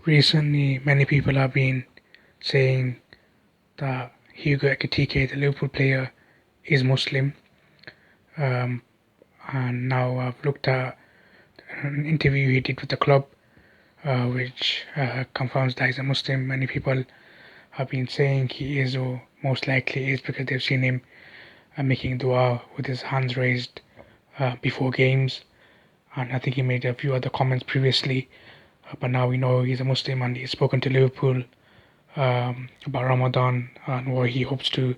Recently, many people have been saying that Hugo Ekitike, the Liverpool player, is Muslim. Um, and now I've looked at an interview he did with the club, which confirms that he's a Muslim. Many people have been saying he is, or most likely is, because they've seen him making dua with his hands raised before games. And I think he made a few other comments previously, but now we know he's a Muslim and he's spoken to Liverpool about Ramadan and what he hopes to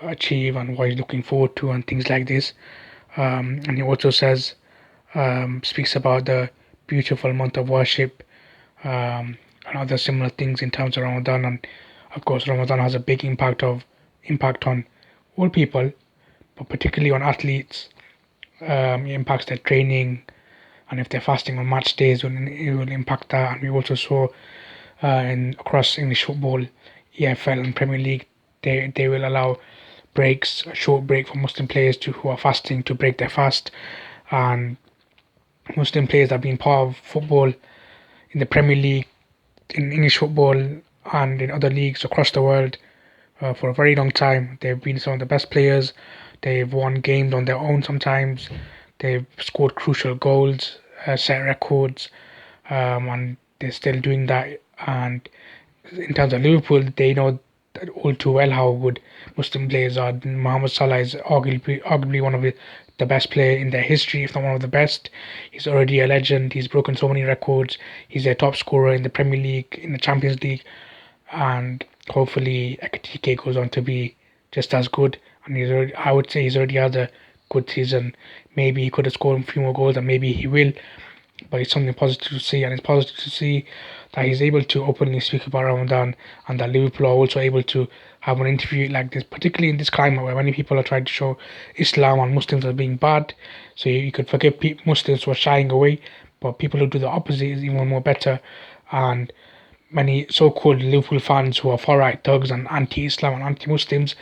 achieve and what he's looking forward to and things like this. And he also speaks about the beautiful month of worship and other similar things in terms of Ramadan. And of course, Ramadan has a big impact on all people, but particularly on athletes. It impacts their training, and if they're fasting on match days, it will impact that. And we also saw across English football, EFL and Premier League, they will allow breaks, a short break for Muslim players who are fasting to break their fast. And Muslim players have been part of football in the Premier League, in English football, and in other leagues across the world for a very long time. They've been some of the best players. They've won games on their own sometimes. They've scored crucial goals, set records, and they're still doing that. And in terms of Liverpool, they know all too well how good Muslim players are. Mohamed Salah is arguably one of the best player in their history, if not one of the best. He's already a legend. He's broken so many records. He's their top scorer in the Premier League, in the Champions League, and hopefully Ekitike goes on to be just as good. And I would say he's already had a good season. Maybe he could have scored a few more goals, and maybe he will. But it's something positive to see, and it's positive to see that he's able to openly speak about Ramadan, and that Liverpool are also able to have an interview like this, particularly in this climate where many people are trying to show Islam and Muslims as being bad. So you could forgive Muslims who are shying away, but people who do the opposite is even more better. And many so-called Liverpool fans who are far-right thugs and anti-Islam and anti-Muslims,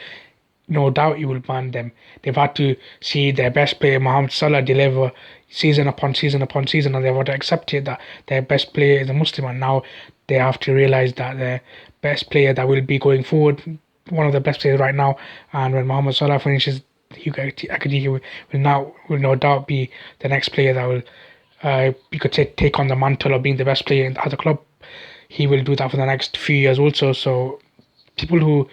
no doubt you will ban them. They've had to see their best player Mohamed Salah deliver season upon season upon season, and they've had to accept it that their best player is a Muslim, and now they have to realise that their best player that will be going forward, one of the best players right now, and when Mohamed Salah finishes, Hugo Ekitike will no doubt be the next player that will you could say take on the mantle of being the best player at the club. He will do that for the next few years also. So people who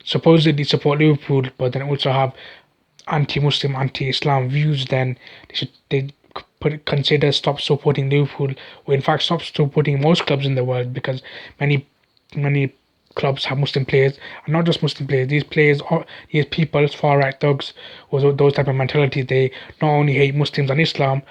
supposedly support Liverpool but then also have anti-Muslim, anti-Islam views, then they consider stop supporting Liverpool, or in fact stop supporting most clubs in the world, because many clubs have Muslim players, and not just Muslim players. These people, far right thugs, or those type of mentalities, they not only hate Muslims and Islam,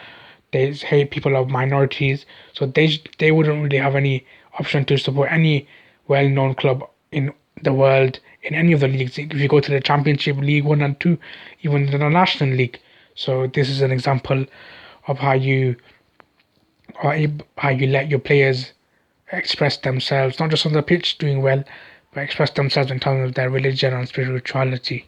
they hate people of minorities. So they wouldn't really have any option to support any well-known club in the world in any of the leagues. If you go to the Championship, League 1 and 2, even the National League. So this is an example of how you let your players express themselves, not just on the pitch doing well, but express themselves in terms of their religion and spirituality.